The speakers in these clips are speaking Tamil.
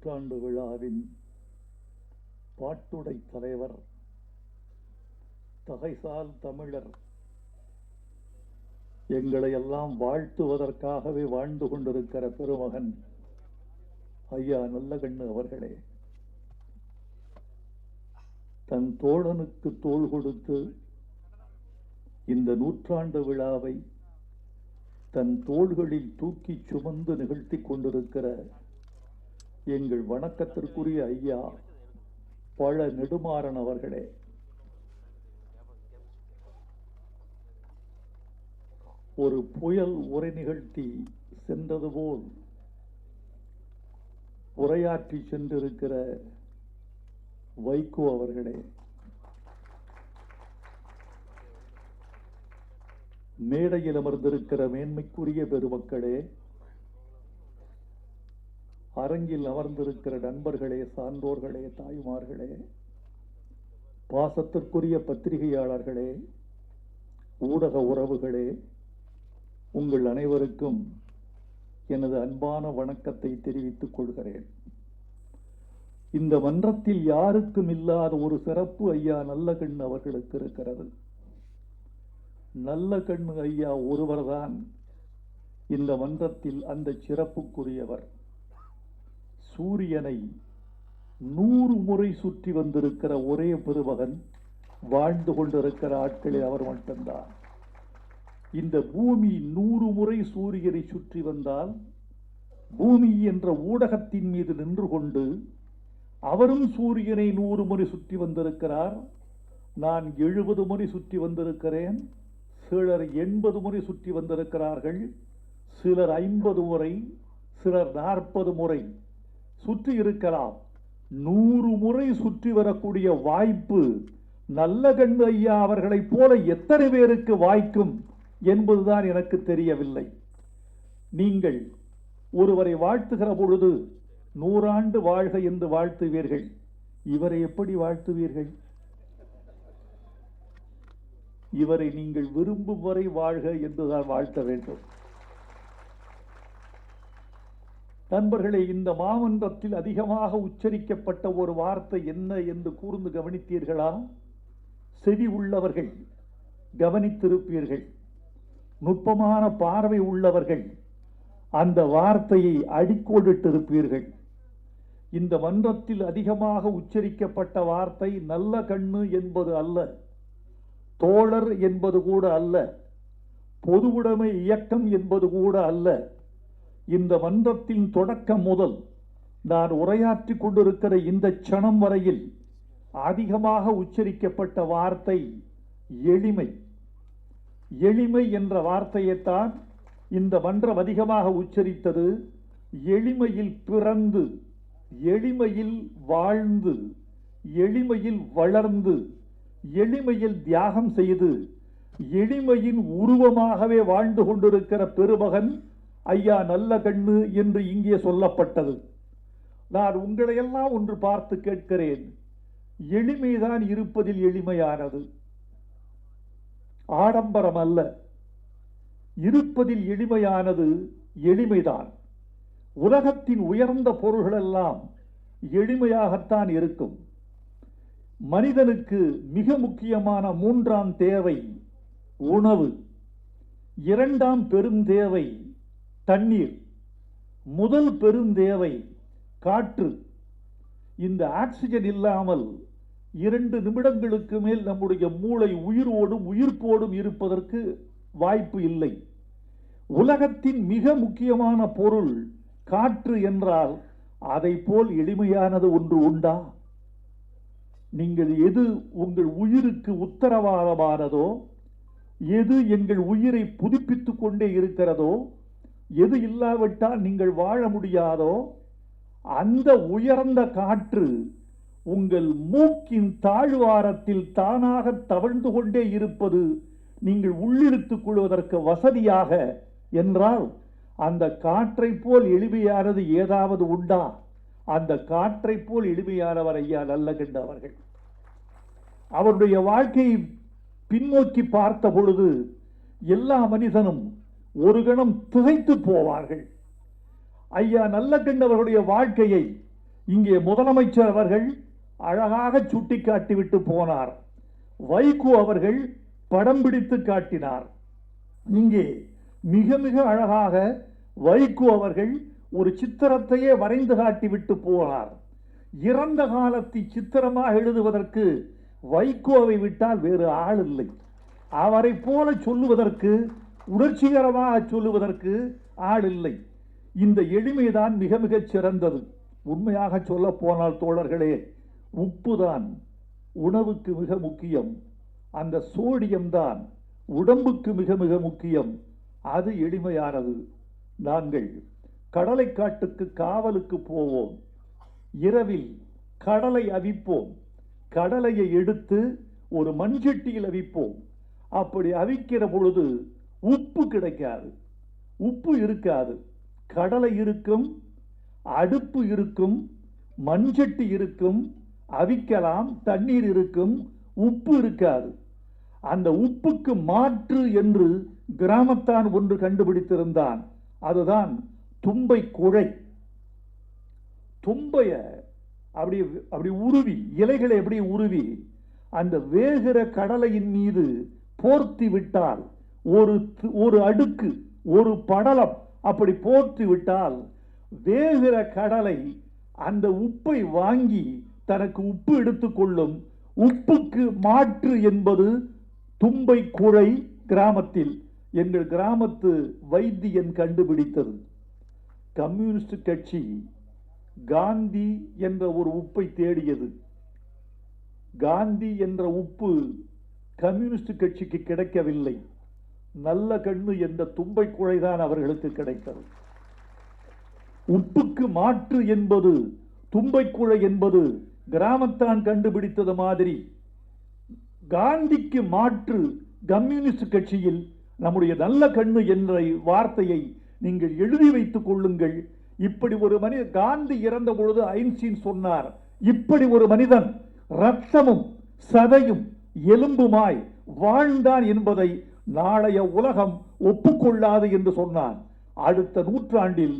நூற்றாண்டு விழாவின் பாட்டுடை தலைவர், தகைசால் தமிழர், எங்களை எல்லாம் வாழ்த்துவதற்காகவே வாழ்ந்து கொண்டிருக்கிற பெருமகன் ஐயா நல்லகண்ணு அவர்களே, தன் தோழனுக்கு தோள் கொடுத்து இந்த நூற்றாண்டு விழாவை தன் தோள்களில் தூக்கி சுமந்து நிகழ்த்தி கொண்டிருக்கிற எங்கள் வணக்கத்திற்குரிய ஐயா பழ நெடுமாறன் அவர்களே, ஒரு புயல் உரை நிகழ்த்தி சென்றது போல் உரையாற்றி சென்றிருக்கிற வைகோ அவர்களே, மேடையில் அமர்ந்திருக்கிற மேன்மைக்குரிய பெருமக்களே, அரங்கில் அமர்ந்திருக்கிற நண்பர்களே, சான்றோர்களே, தாய்மார்களே, பாசத்திற்குரிய பத்திரிகையாளர்களே, ஊடக உறவுகளே, உங்கள் அனைவருக்கும் எனது அன்பான வணக்கத்தை தெரிவித்துக் கொள்கிறேன். இந்த மன்றத்தில் யாருக்கும் இல்லாத ஒரு சிறப்பு ஐயா நல்லகண்ணு அவர்களுக்கு இருக்கிறது. நல்லகண்ணு ஐயா ஒருவர்தான் இந்த மன்றத்தில் அந்த சிறப்புக்குரியவர். சூரியனை 100 முறை சுற்றி வந்திருக்கிற ஒரே பெருமகன் வாழ்ந்து கொண்டிருக்கிற ஆட்களில் அவர் மட்டும்தான். இந்த பூமி 100 முறை சூரியனை சுற்றி வந்தால் பூமி என்ற ஊடகத்தின் மீது நின்று கொண்டு அவரும் சூரியனை 100 முறை சுற்றி வந்திருக்கிறார். நான் 70 முறை சுற்றி வந்திருக்கிறேன். சிலர் 80 முறை சுற்றி வந்திருக்கிறார்கள். சிலர் 50 முறை, சிலர் 40 முறை சுற்றி இருக்கலாம். 100 முறை சுற்றி வரக்கூடிய வாய்ப்பு நல்லகண்ணு ஐயா அவர்களைப் போல எத்தனை பேருக்கு வாய்க்கும் என்பதுதான் எனக்கு தெரியவில்லை. நீங்கள் ஒருவரை வாழ்த்துகிற பொழுது 100 ஆண்டு வாழ்க என்று வாழ்த்துவீர்கள். இவரை எப்படி வாழ்த்துவீர்கள்? இவரை நீங்கள் விரும்பும் வரை வாழ்க என்றுதான் வாழ்த்த வேண்டும். நண்பர்களே, இந்த மாமன்றத்தில் அதிகமாக உச்சரிக்கப்பட்ட ஒரு வார்த்தை என்ன என்று கூர்ந்து கவனித்தீர்களா? செவி உள்ளவர்கள் கவனித்திருப்பீர்கள். நுட்பமான பார்வை உள்ளவர்கள் அந்த வார்த்தையை அடிக்கோடிட்டிருப்பீர்கள். இந்த மன்றத்தில் அதிகமாக உச்சரிக்கப்பட்ட வார்த்தை நல்ல கண்ணு என்பது அல்ல, தோழர் என்பது கூட அல்ல, பொதுவுடைமை இயக்கம் என்பது கூட அல்ல. இந்த மன்றத்தின் தொடக்கம் முதல் நான் உரையாற்றி கொண்டிருக்கிற இந்த க்ஷணம் வரையில் அதிகமாக உச்சரிக்கப்பட்ட வார்த்தை எளிமை. எளிமை என்ற வார்த்தையைத்தான் இந்த மன்றம் அதிகமாக உச்சரித்தது. எளிமையில் பிறந்து, எளிமையில் வாழ்ந்து, எளிமையில் வளர்ந்து, எளிமையில் தியாகம் செய்து, எளிமையின் உருவமாகவே வாழ்ந்து கொண்டிருக்கிற பெருமகன் ஐயா நல்லகண்ணு என்று இங்கே சொல்லப்பட்டது. நான் உங்களையெல்லாம் ஒன்று பார்த்து கேட்கிறேன். எளிமைதான் இருப்பதில் எளிமையானது, ஆடம்பரம் அல்ல. இருப்பதில் எளிமையானது எளிமைதான். உலகத்தின் உயர்ந்த பொருள்களெல்லாம் எளிமையாகத்தான் இருக்கும். மனிதனுக்கு மிக முக்கியமான 3ஆம் தேவை உணவு, 2ஆம் பெருந்தேவை தண்ணீர், முதல் பெருந்தேவை காற்று. இந்த ஆக்சிஜன் இல்லாமல் 2 நிமிடங்களுக்கு மேல் நம்முடைய மூளை உயிரோடும் உயிர்ப்போடும் இருப்பதற்கு வாய்ப்பு இல்லை. உலகத்தின் மிக முக்கியமான பொருள் காற்று என்றால் அதை போல் எளிமையானது ஒன்று உண்டா? நீங்கள் எது உங்கள் உயிருக்கு உத்தரவாதமானதோ, எது எங்கள் உயிரை புதுப்பித்துக் கொண்டே இருக்கிறதோ, எது இல்லாவிட்டால் நீங்கள் வாழ முடியாதோ, அந்த உயர்ந்த காற்று உங்கள் மூக்கின் தாழ்வாரத்தில் தானாக தவழ்ந்து கொண்டே இருப்பது நீங்கள் உள்ளிழுத்துக் கொள்வதற்கு வசதியாக என்றால் அந்த காற்றை போல் எளிமையானது ஏதாவது உண்டா? அந்த காற்றை போல் எளிமையானவர் ஐயா நல்லகண்ணு அவர்கள். அவருடைய வாழ்க்கையை பின்னோக்கி பார்த்த பொழுது எல்லா மனிதனும் ஒரு கணம் திகைத்து போவார்கள். ஐயா நல்லகண்ணு அவருடைய வாழ்க்கையை இங்கே முதலமைச்சர் அவர்கள் அழகாக சுட்டிக்காட்டிவிட்டு போனார். வைகோ அவர்கள் படம் பிடித்து காட்டினார். இங்கே மிக மிக அழகாக வைகோ அவர்கள் ஒரு சித்திரத்தையே வரைந்து காட்டிவிட்டு போனார். இறந்த காலத்தை சித்திரமாக எழுதுவதற்கு வைகோவை விட்டால் வேறு ஆள் இல்லை. அவரை போல சொல்லுவதற்கு, உணர்ச்சிகரமாக சொல்லுவதற்கு ஆள் இல்லை. இந்த எளிமைதான் மிக மிகச் சிறந்தது. உண்மையாக சொல்ல போனால் தோழர்களே, உப்புதான் உணவுக்கு மிக முக்கியம். அந்த சோடியம் தான் உடம்புக்கு மிக மிக முக்கியம். அது எளிமையானது. நாங்கள் கடலைக்காட்டுக்கு காவலுக்கு போவோம். இரவில் கடலை அவிப்போம். கடலையை எடுத்து ஒரு மண்சட்டியில் அவிப்போம். அப்படி அவிக்கிற பொழுது உப்பு கிடைக்காது, உப்பு இருக்காது. கடலை இருக்கும், அடுப்பு இருக்கும், மண்சட்டி இருக்கும், அவிக்கலாம், தண்ணீர் இருக்கும், உப்பு இருக்காது. அந்த உப்புக்கு மாற்று என்று கிராமத்தான் ஒன்று கண்டுபிடித்திருந்தான். அதுதான் தும்பை குழை. தும்பைய அப்படி உருவி, இலைகளை எப்படி உருவி அந்த வேகிற கடலையின் மீது போர்த்தி விட்டால், ஒரு அடுக்கு, ஒரு படலம் அப்படி போர்த்தி விட்டால் வேகிற கடலை அந்த உப்பை வாங்கி தனக்கு உப்பு எடுத்துக்கொள்ளும். உப்புக்கு மாற்று என்பது தும்பை குழை. கிராமத்தில் எங்கள் கிராமத்து வைத்தியன் கண்டுபிடித்தது. கம்யூனிஸ்ட் கட்சி காந்தி என்ற ஒரு உப்பை தேடியது. காந்தி என்ற உப்பு கம்யூனிஸ்ட் கட்சிக்கு கிடைக்கவில்லை. நல்ல கண்ணு என்ற தும்பை குழைதான் அவர்களுக்கு கிடைத்தது. உப்புக்கு மாற்று என்பது தும்பை குழை என்பது கிராமத்தான் கண்டுபிடித்தது மாதிரி, காந்திக்கு மாற்று கம்யூனிஸ்ட் கட்சியில் நம்முடைய நல்ல கண்ணு என்ற வார்த்தையை நீங்கள் எழுதி வைத்துக் கொள்ளுங்கள். இப்படி ஒரு மனிதன், காந்தி இறந்த பொழுது ஐன்ஸ்டீன் சொன்னார், இப்படி ஒரு மனிதன் ரத்தமும் சதையும் எலும்புமாய் வாழ்ந்தான் என்பதை நாளைய உலகம் ஒப்புக்கொள்ளாது என்று சொன்னான். அடுத்த நூற்றாண்டில்,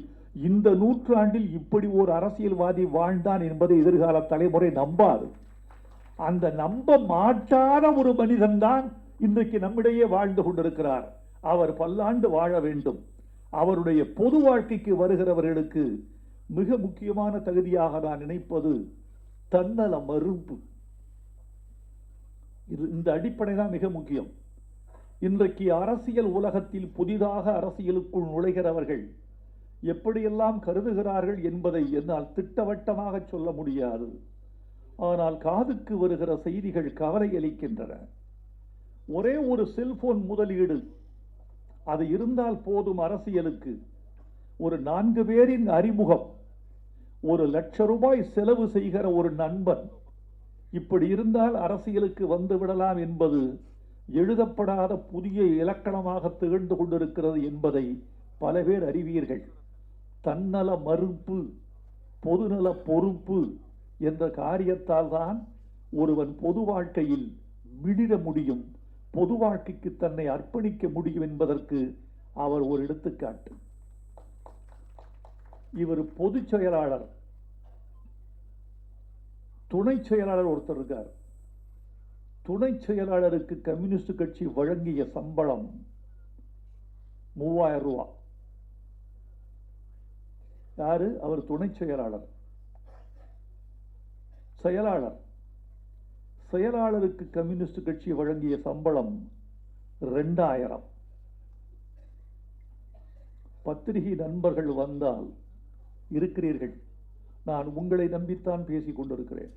இந்த நூற்றாண்டில் இப்படி ஒரு அரசியல்வாதி வாழ்ந்தான் என்பதை எதிர்கால தலைமுறை நம்பாது. அந்த நம்ப மாட்டாத ஒரு மனிதன் தான் இன்றைக்கு நம்மிடையே வாழ்ந்து கொண்டிருக்கிறார். அவர் பல்லாண்டு வாழ வேண்டும். அவருடைய பொது வாழ்க்கைக்கு வருகிறவர்களுக்கு மிக முக்கியமான தகுதியாக நான் நினைப்பது தன்னல மறுப்பு. இந்த அடிப்படை தான் மிக முக்கியம். இன்றைக்கு அரசியல் உலகத்தில் புதிதாக அரசியலுக்குள் நுழைகிறவர்கள் எப்படியெல்லாம் கருதுகிறார்கள் என்பதை என்னால் திட்டவட்டமாக சொல்ல முடியாது. ஆனால் காதுக்கு வருகிற செய்திகள் கவலை அளிக்கின்றன. ஒரே ஒரு செல்போன் முதலீடு, அது இருந்தால் போதும் அரசியலுக்கு. ஒரு 4 பேரின் அறிமுகம், 1,00,000 ரூபாய் செலவு செய்கிற ஒரு நண்பன், இப்படி இருந்தால் அரசியலுக்கு வந்துவிடலாம் என்பது எழுதப்படாத புதிய இலக்கணமாக திகழ்ந்து கொண்டிருக்கிறது என்பதை பல பேர் அறிவீர்கள். தன்னல மறுப்பு, பொதுநல பொறுப்பு என்ற காரியத்தால் தான் ஒருவன் பொது வாழ்க்கையில் விடிர முடியும், பொது வாழ்க்கைக்கு தன்னை அர்ப்பணிக்க முடியும் என்பதற்கு அவர் ஒரு எடுத்துக்காட்டு. இவர் பொதுச் செயலாளர், துணை செயலாளர் ஒருத்தர் இருக்கார். துணை செயலாளருக்கு கம்யூனிஸ்ட் கட்சி வழங்கிய சம்பளம் 3000 ரூபாய். யாரு அவர்? துணை செயலாளர். செயலாளருக்கு கம்யூனிஸ்ட் கட்சி வழங்கிய சம்பளம் 2000. பத்திரிகை நண்பர்கள் வந்தால் இருக்கிறீர்கள், நான் உங்களை நம்பித்தான் பேசிக் கொண்டிருக்கிறேன்.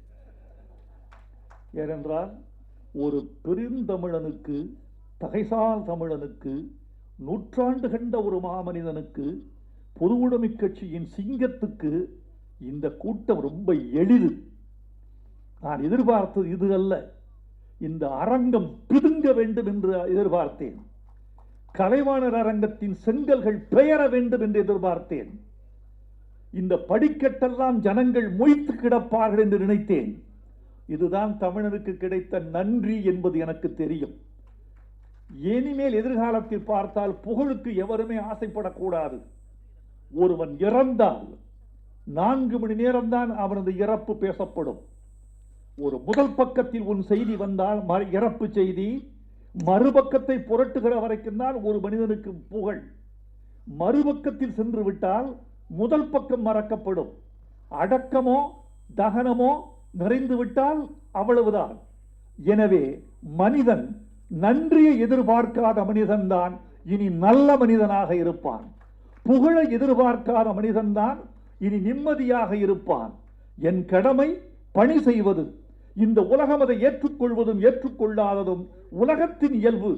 ஏனென்றால் ஒரு பெருந்தமிழனுக்கு, தகைசால் தமிழனுக்கு, நூற்றாண்டு கண்ட ஒரு மாமனிதனுக்கு, பொதுவுடைமை கட்சியின் சிங்கத்துக்கு இந்த கூட்டம் ரொம்ப எளிது. நான் எதிர்பார்த்தது இது அல்ல. இந்த அரங்கம் பிதுங்க வேண்டும் என்று எதிர்பார்த்தேன். கலைவாணர் அரங்கத்தின் செங்கல்கள் பெயர வேண்டும் என்று எதிர்பார்த்தேன். இந்த படிக்கட்டெல்லாம் ஜனங்கள் மொய்த்து கிடப்பார்கள் என்று நினைத்தேன். இதுதான் தமிழனுக்கு கிடைத்த நன்றி என்பது எனக்கு தெரியும். இனிமேல் எதிர்காலத்தில் பார்த்தால் புகழுக்கு எவருமே ஆசைப்படக்கூடாது. ஒருவன் இறந்தால் 4 மணி நேரம்தான் அவனது இறப்பு பேசப்படும். ஒரு முதல் பக்கத்தில் உன் செய்தி வந்தால் இறப்பு செய்தி, மறுபக்கத்தை புரட்டுகிற வரைக்கும் தான் ஒரு மனிதனுக்கு புகழ். மறுபக்கத்தில் சென்று விட்டால் முதல் பக்கம் மறக்கப்படும். அடக்கமோ தகனமோ நிறைந்து விட்டால் அவ்வளவுதான். எனவே மனிதன் நன்றியை எதிர்பார்க்காத மனிதன்தான் இனி நல்ல மனிதனாக இருப்பான். புகழை எதிர்பார்க்காத மனிதன்தான் இனி நிம்மதியாக இருப்பான். என் கடமை பணி செய்வது, இந்த உலகம் அதை ஏற்றுக்கொள்வதும் ஏற்றுக்கொள்ளாததும் உலகத்தின் இயல்பு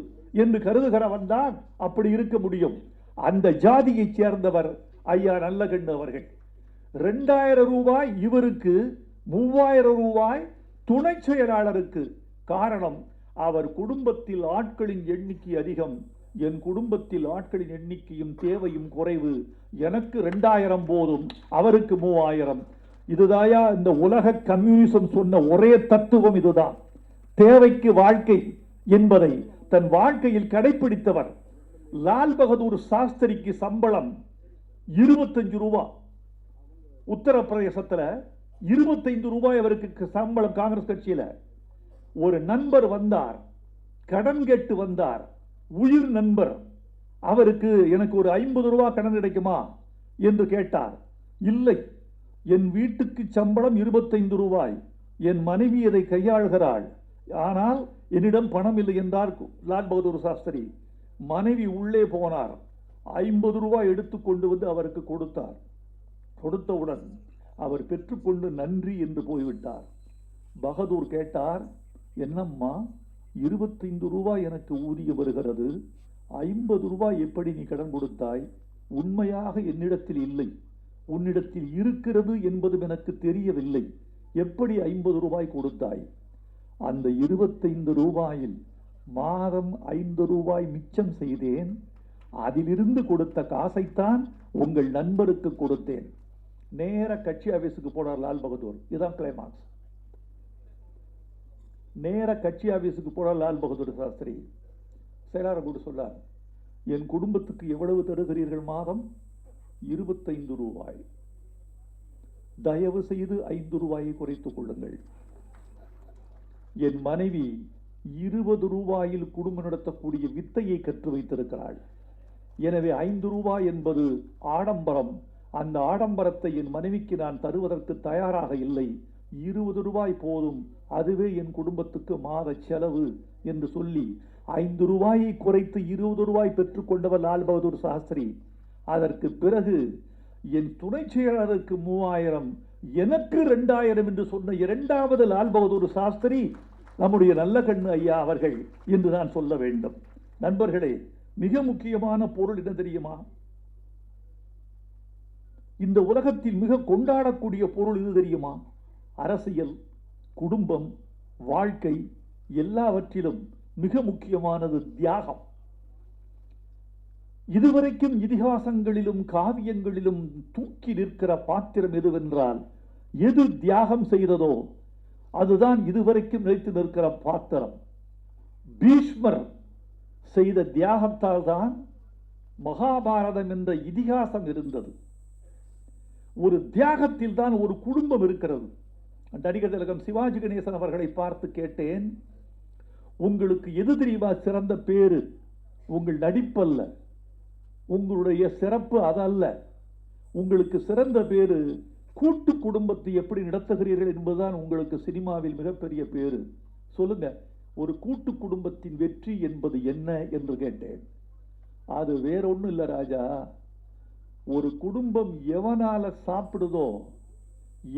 என்று கருதுகிறவன் தான் அப்படி இருக்க முடியும். அந்த ஜாதியைச் சேர்ந்தவர் ஐயா நல்லகண்ணு அவர்கள். 2000 ரூபாய் இவருக்கு, 3000 ரூபாய் துணை செயலாளருக்கு. காரணம், அவர் குடும்பத்தில் ஆட்களின் எண்ணிக்கை அதிகம், என் குடும்பத்தில் ஆட்களின் எண்ணிக்கையும் தேவையும் குறைவு, எனக்கு 2000 போதும், அவருக்கு 3000. இதுதாயா இந்த உலக கம்யூனிசம் சொன்ன ஒரே தத்துவம். இதுதான் தேவைக்கு வாழ்க்கை என்பதை தன் வாழ்க்கையில் கடைபிடித்தவர். லால் பகதூர் சாஸ்திரிக்கு சம்பளம் 25 ரூபாய். உத்தரப்பிரதேசத்தில் 25 ரூபாய் அவருக்கு சம்பளம். காங்கிரஸ் கட்சியில் ஒரு நண்பர் வந்தார், கடன் கேட்டு வந்தார், உயிர் நண்பர். அவருக்கு எனக்கு ஒரு 50 ரூபாய் கடன் கிடைக்குமா என்று கேட்டார். இல்லை, என் வீட்டுக்கு சம்பளம் 25 ரூபாய், என் மனைவி அதை கையாளுகிறாள், ஆனால் என்னிடம் பணம் இல்லை என்றார் லால் பகதூர் சாஸ்திரி. மனைவி உள்ளே போனார், 50 ரூபாய் எடுத்துக்கொண்டு வந்து அவருக்கு கொடுத்தார். கொடுத்தவுடன் அவர் பெற்றுக்கொண்டு நன்றி என்று போய்விட்டார். பகதூர் கேட்டார், என்னம்மா 25 ரூபாய் எனக்கு ஊதியம் வருகிறது, 50 ரூபாய் எப்படி நீ கடன் கொடுத்தாய்? உண்மையாக என்னிடத்தில் இல்லை, உன்னிடத்தில் இருக்கிறது என்பதும் எனக்கு தெரியவில்லை, எப்படி 50 ரூபாய் கொடுத்தாய்? அந்த 25 ரூபாயில் மாதம் 5 ரூபாய் மிச்சம் செய்தேன், அதிலிருந்து கொடுத்த காசைத்தான் உங்கள் நண்பருக்கு கொடுத்தேன். நேர கட்சி ஆபீஸுக்கு போனார் லால் பகதூர். இதுதான் கிளைமாக்ஸ். நேர கட்சி ஆபீஸுக்கு போனார் லால் பகதூர் சாஸ்திரி. செயலாளர் கூட சொன்னார், என் குடும்பத்துக்கு எவ்வளவு தருகிறீர்கள் மாதம்? 25 ரூபாய். தயவு செய்து 5 ரூபாயை குறைத்துக் கொள்ளுங்கள். என் மனைவி 20 ரூபாயில் குடும்பம் நடத்தக்கூடிய வித்தையை கற்று வைத்திருக்கிறாள். எனவே 5 ரூபாய் என்பது ஆடம்பரம். அந்த ஆடம்பரத்தை என் மனைவிக்கு நான் தருவதற்கு தயாராக இல்லை. 20 ரூபாய் போதும், அதுவே என் குடும்பத்துக்கு மாத செலவு என்று சொல்லி 5 ரூபாயை குறைத்து 20 ரூபாய் பெற்றுக்கொண்டவர் லால் பகதூர் சாஸ்திரி. அதற்கு பிறகு என் துணை செயலாளருக்கு 3000, எனக்கு 2000 என்று சொன்ன 2வது லால் பகதூர் சாஸ்திரி நம்முடைய நல்லகண்ணு ஐயா அவர்கள் என்று நான் சொல்ல வேண்டும். நண்பர்களே, மிக முக்கியமான பொருள் என்ன தெரியுமா? இந்த உலகத்தில் மிக கொண்டாடக்கூடிய பொருள் இது தெரியுமா? அரசியல், குடும்பம், வாழ்க்கை எல்லாவற்றிலும் மிக முக்கியமானது தியாகம். இதுவரைக்கும் இதிகாசங்களிலும் காவியங்களிலும் தூக்கி நிற்கிற பாத்திரம் எதுவென்றால், எது தியாகம் செய்ததோ அதுதான் இதுவரைக்கும் நிலைத்து நிற்கிற பாத்திரம். பீஷ்மர் செய்த தியாகத்தால் தான் மகாபாரதம் என்ற இதிகாசம் இருந்தது. ஒரு தியாகத்தில் தான் ஒரு குடும்பம் இருக்கிறது. நடிகர் திலகம் சிவாஜி கணேசன் அவர்களை பார்த்து கேட்டேன், உங்களுக்கு எது தெரியுமா சிறந்த பேரு? உங்கள் நடிப்பல்ல, உங்களுடைய சிறப்பு அதல்ல, உங்களுக்கு சிறந்த பேரு கூட்டு குடும்பத்தை எப்படி நடத்துகிறீர்கள் என்பதுதான் உங்களுக்கு சினிமாவில் மிகப்பெரிய பேரு. சொல்லுங்க, ஒரு கூட்டு குடும்பத்தின் வெற்றி என்பது என்ன என்று கேட்டேன். அது வேற ஒன்றும் இல்லை ராஜா, ஒரு குடும்பம் எவனால சாப்பிடுதோ,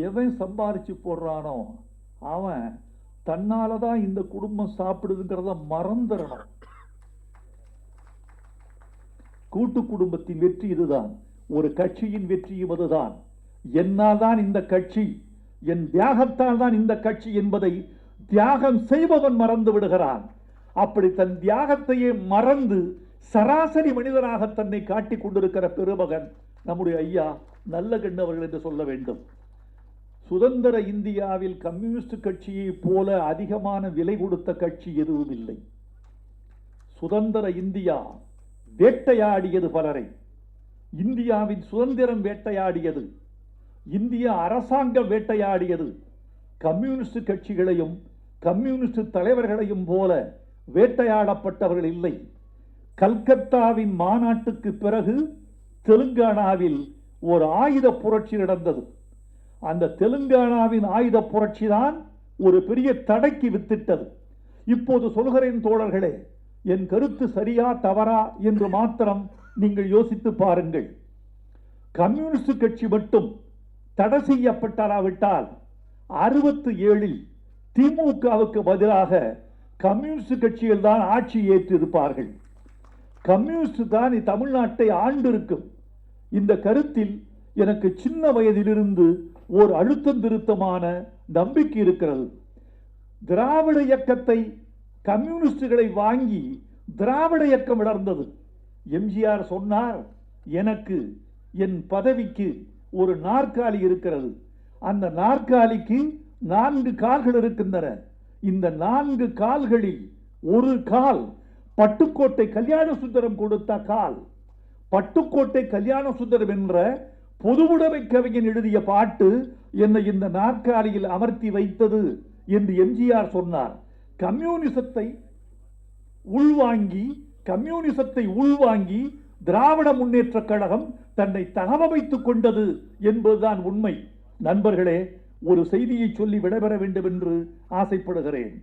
எவன் சம்பாரிச்சு போடுறானோ அவன் தன்னாலதான் இந்த குடும்பம் சாப்பிடுதுங்கிறத மறந்துடணும். கூட்டு குடும்பத்தின் வெற்றி இதுதான். ஒரு கட்சியின் வெற்றியும் அதுதான். என்னால் தான் இந்த கட்சி, என் தியாகத்தால் தான் இந்த கட்சி என்பதை தியாகம் செய்பவன் மறந்து விடுகிறான். அப்படி தன் தியாகத்தையே மறந்து சராசரி மனிதனாக தன்னை காட்டிக் கொண்டிருக்கிற பெருமகன் நம்முடைய ஐயா நல்லகண்ணு அவர்கள் என்று சொல்ல வேண்டும். சுதந்திர இந்தியாவில் கம்யூனிஸ்ட் கட்சியை போல அதிகமான விலை கொடுத்த கட்சி எதுவும் இல்லை. சுதந்திர இந்தியா வேட்டையாடியது பலரை. இந்தியாவின் சுதந்திரம் வேட்டையாடியது. இந்திய அரசாங்கம் வேட்டையாடியது கம்யூனிஸ்ட் கட்சிகளையும் கம்யூனிஸ்ட் தலைவர்களையும் போல வேட்டையாடப்பட்டவர்கள் இல்லை. கல்கத்தாவின் மாநாட்டுக்கு பிறகு தெலுங்கானாவில் ஒரு ஆயுத புரட்சி நடந்தது. அந்த தெலுங்கானாவின் ஆயுத புரட்சி தான் ஒரு பெரிய தடைக்கு வித்திட்டது. இப்போது சொல்கிறேன் தோழர்களே, என் கருத்து சரியா தவறா என்று மாத்திரம் நீங்கள் யோசித்து பாருங்கள். கம்யூனிஸ்ட் கட்சி மட்டும் தடை செய்யப்பட்டாராவிட்டால் 67இல் திமுகவுக்கு பதிலாக கம்யூனிஸ்ட் கட்சிகள் தான் ஆட்சி ஏற்றிருப்பார்கள். கம்யூனிஸ்ட் தான் தமிழ்நாட்டை ஆண்டிருக்கும். இந்த கருத்தில் எனக்கு சின்ன வயதிலிருந்து ஒரு அழுத்தம் திருத்தமான நம்பிக்கை இருக்கிறது. திராவிட இயக்கத்தை கம்யூனிஸ்டுகளை வாங்கி திராவிட இயக்கம் வளர்ந்தது. எம்ஜிஆர் சொன்னார், எனக்கு என் பதவிக்கு ஒரு நாற்காலி இருக்கிறது, அந்த நாற்காலிக்கு 4 கால்கள் இருக்கின்றன. இந்த 4 கால்களில் ஒரு கால் பட்டுக்கோட்டை கல்யாண சுந்தரம் கொடுத்த கால். பட்டுக்கோட்டை கல்யாண சுந்தரம் என்ற பொதுவுடைமை கவிஞன் எழுதிய பாட்டு என்னை இந்த நாற்காலியில் அமர்த்தி வைத்தது என்று எம்ஜிஆர் சொன்னார். கம்யூனிசத்தை உள்வாங்கி திராவிட முன்னேற்ற கழகம் தன்னை தகவமைத்துக் கொண்டது என்பதுதான் உண்மை. நண்பர்களே, ஒரு செய்தியை சொல்லி விடைபெற வேண்டும் என்று ஆசைப்படுகிறேன்.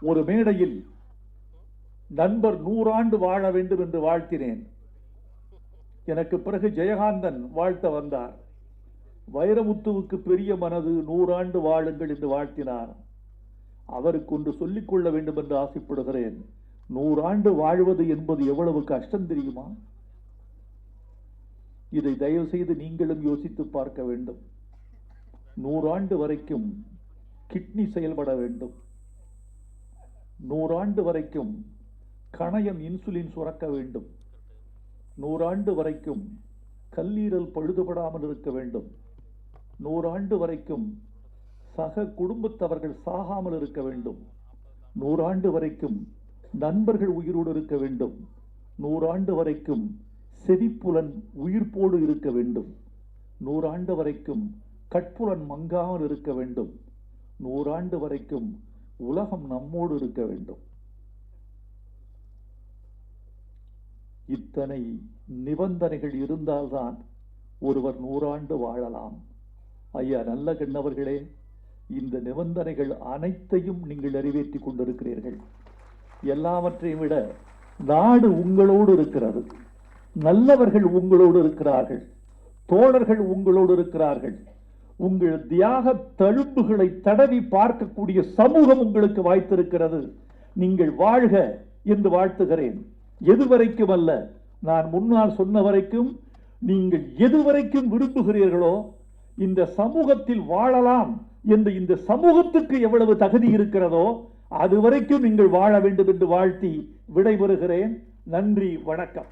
ஒரு மேடையில் நண்பர் 100 ஆண்டு வாழ வேண்டும் என்று வாழ்த்தினேன். எனக்கு பிறகு ஜெயகாந்தன் வாழ்த்த வந்தார். வைரமுத்துவுக்கு பெரிய மனது, 100 ஆண்டு வாழுங்கள் என்று வாழ்த்தினார். அவருக்கு ஒன்று சொல்லிக் கொள்ள வேண்டும் என்று ஆசைப்படுகிறேன். 100 ஆண்டு வாழ்வது என்பது எவ்வளவு கஷ்டம் தெரியுமா? இதை தயவு செய்து நீங்களும் யோசித்து பார்க்க வேண்டும். 100 ஆண்டு வரைக்கும் கிட்னி செயல்பட வேண்டும். 100 ஆண்டு வரைக்கும் கணையம் இன்சுலின் சுரக்க வேண்டும். 100 ஆண்டு வரைக்கும் கல்லீரல் பழுதுபடாமல் இருக்க வேண்டும். 100 ஆண்டு வரைக்கும் சக குடும்பத்தவர்கள் சாகாமல் இருக்க வேண்டும். 100 ஆண்டு வரைக்கும் நண்பர்கள் உயிரோடு இருக்க வேண்டும். 100 ஆண்டு வரைக்கும் செவிப்புலன் உயிர்ப்போடு இருக்க வேண்டும். 100 ஆண்டு வரைக்கும் கட்புலன் மங்காமல் இருக்க வேண்டும். 100 ஆண்டு வரைக்கும் உலகம் நம்மோடு இருக்க வேண்டும். இத்தனை நிபந்தனைகள் இருந்தால்தான் ஒருவர் 100 ஆண்டு வாழலாம். ஐயா நல்ல கண்ணவர்களே, இந்த நிபந்தனைகள் அனைத்தையும் நீங்கள் நிறைவேற்றி கொண்டிருக்கிறீர்கள். எல்லாவற்றையும் விட நாடு உங்களோடு இருக்கிறது. நல்லவர்கள் உங்களோடு இருக்கிறார்கள். தோழர்கள் உங்களோடு இருக்கிறார்கள். உங்கள் தியாக தழும்புகளை தடவி பார்க்கக்கூடிய சமூகம் உங்களுக்கு வாய்த்திருக்கிறது. நீங்கள் வாழ்க என்று வாழ்த்துகிறேன். எதுவரைக்கும் அல்ல, நான் முன்னால் சொன்ன வரைக்கும் நீங்கள் எதுவரைக்கும் விரும்புகிறீர்களோ இந்த சமூகத்தில் வாழலாம் என்று இந்த சமூகத்துக்கு எவ்வளவு தகுதி இருக்கிறதோ அதுவரைக்கும் நீங்கள் வாழ வேண்டும் என்று வாழ்த்தி விடைபெறுகிறேன். நன்றி, வணக்கம்.